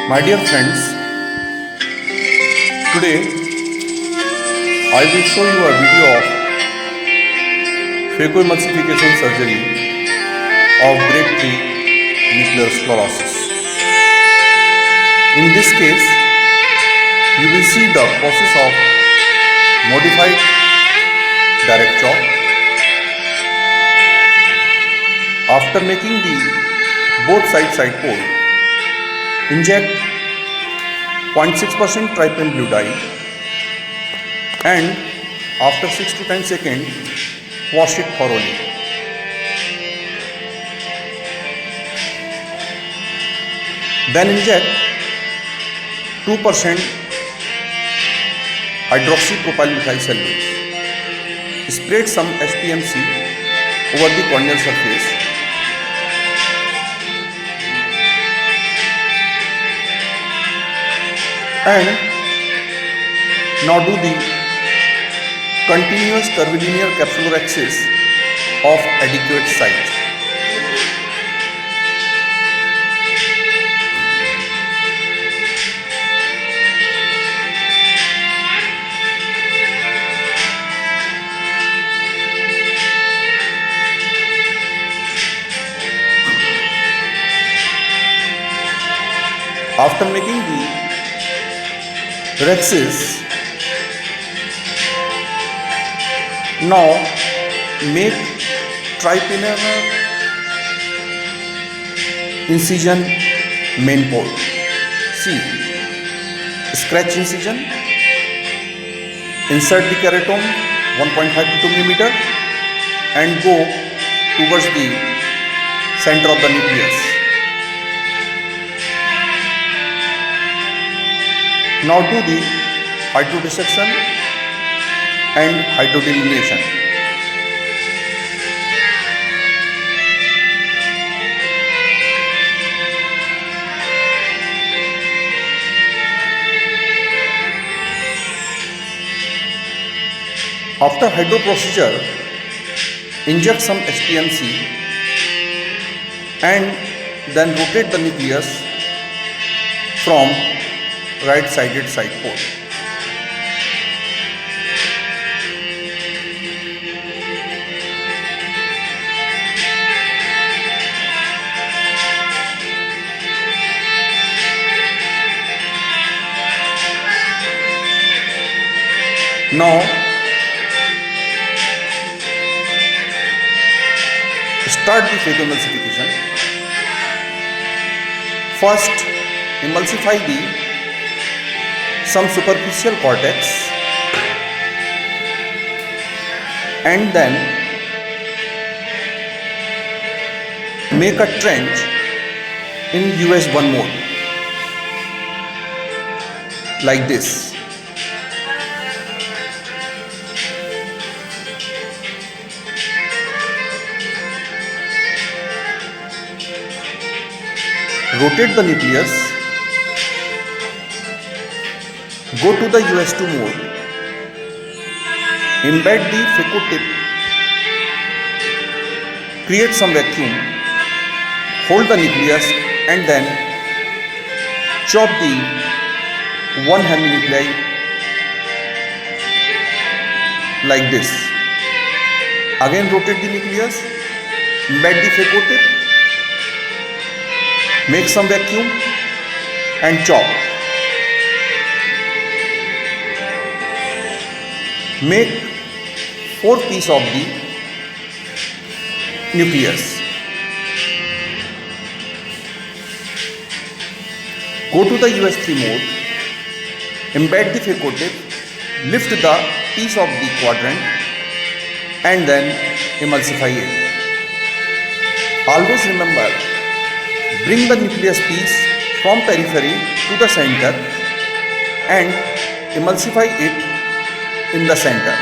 My dear friends, today I will show you a video of phacoemulsification surgery of grade 3 nuclear sclerosis. In this case, you will see the process of modified direct chop. After making the both side pole, inject 0.6% trypan blue dye and after 6 to 10 seconds wash it thoroughly. Then inject 2% hydroxypropyl methyl cellulose. Spread some HPMC over the corneal surface. And now do the continuous curvilinear capsulorhexis of adequate size. After making the rhexis, now make tripenal incision main port. See, scratch incision, insert the keratome 1.5 to 2 millimeter and go towards the center of the nucleus. Now do the hydrodissection and hydrodelineation. After hydro procedure, inject some HPMC and then rotate the nucleus from right-sided side pole. Now start the phacoemulsification. First, emulsify some superficial cortex and then make a trench in US1 mode like this. Rotate the nucleus. Go to the US2 mode, embed the phaco tip, create some vacuum, hold the nucleus and then chop the 1 heminuclei like this. Again rotate the nucleus, embed the phaco tip, make some vacuum and chop. Make 4 pieces of the nucleus. Go to the US3 mode, embed the phaco tip, lift the piece of the quadrant and then emulsify it. Always remember, bring the nucleus piece from periphery to the center and emulsify it in the center.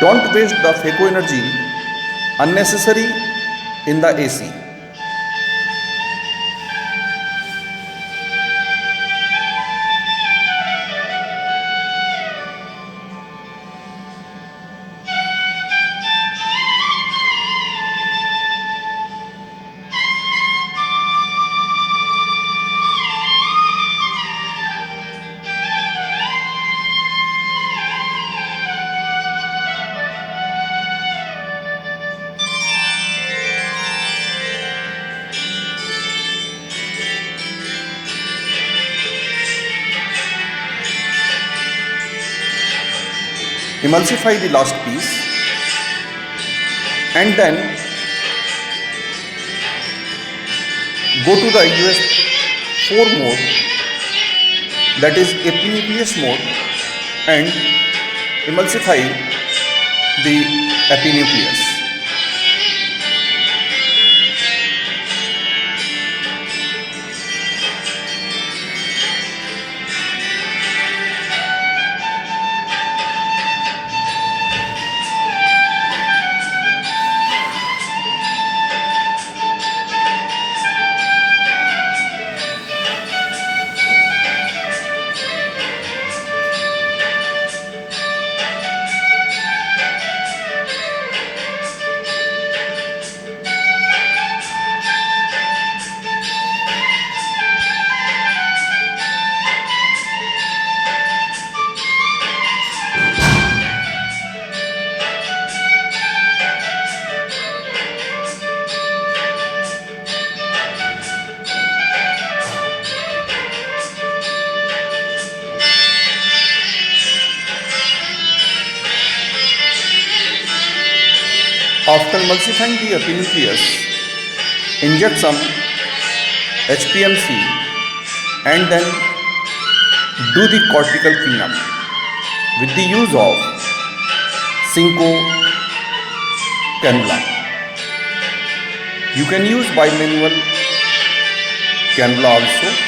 Don't waste the phaco energy unnecessary in the AC. Emulsify the last piece and then go to the US4 mode, that is epinucleus mode, and emulsify the epinucleus. After emulsifying the epinucleus, inject some HPMC and then do the cortical cleanup with the use of Cinco cannula. You can use bimanual cannula also.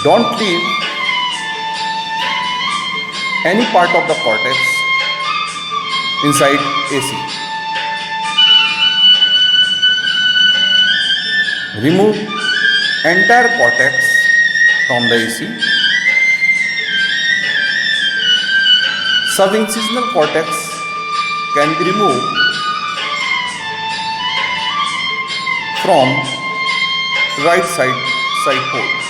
Don't leave any part of the cortex inside AC. Remove entire cortex from the AC. Subincisional cortex can be removed from right side port.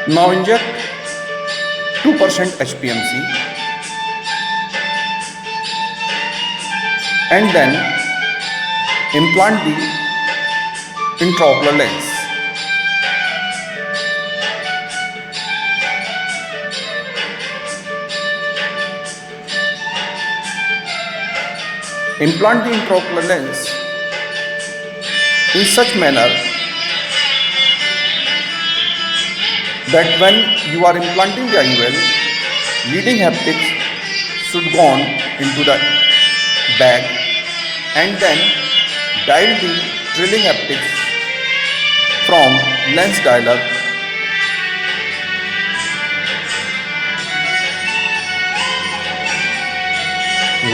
Now inject 2% HPMC and then implant the intraocular lens. Implant the intraocular lens in such manner that when you are implanting the IOL, leading haptics should go on into the bag and then dial the trailing haptics from lens dialer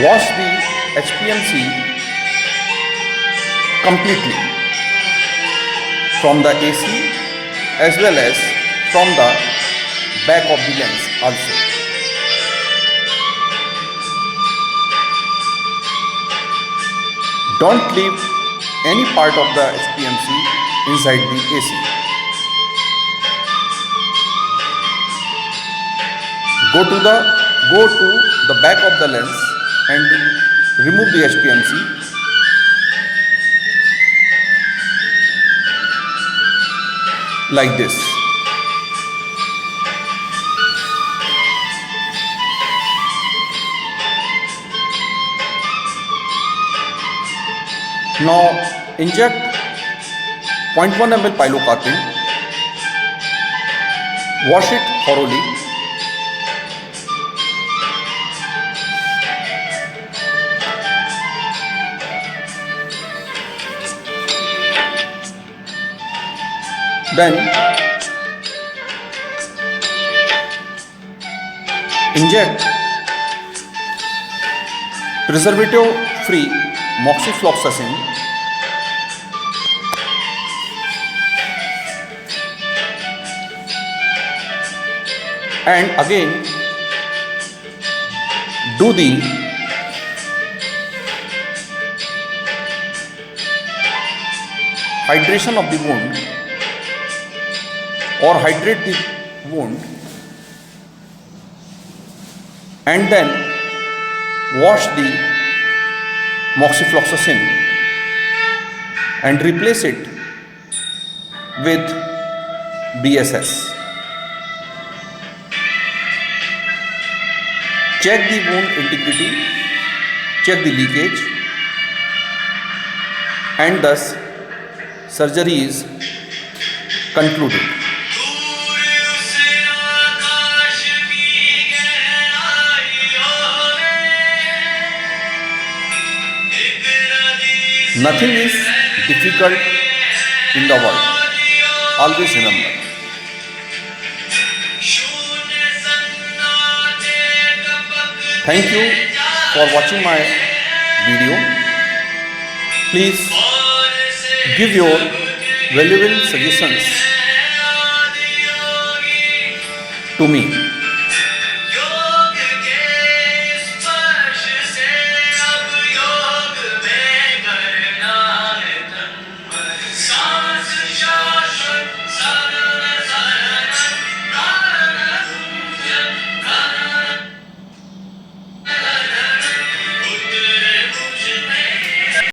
wash the HPMC completely from the AC as well as from the back of the lens also. Don't leave any part of the HPMC inside the AC. Go to the back of the lens and remove the HPMC. Like this. Now inject 0.1 ml pilocarpine, wash it thoroughly, then inject preservative free moxifloxacin and again do the hydration of the wound or hydrate the wound and then wash the moxifloxacin and replace it with BSS. Check the wound integrity, check the leakage, and thus surgery is concluded. Nothing is difficult in the world. Always remember. Thank you for watching my video. Please give your valuable suggestions to me.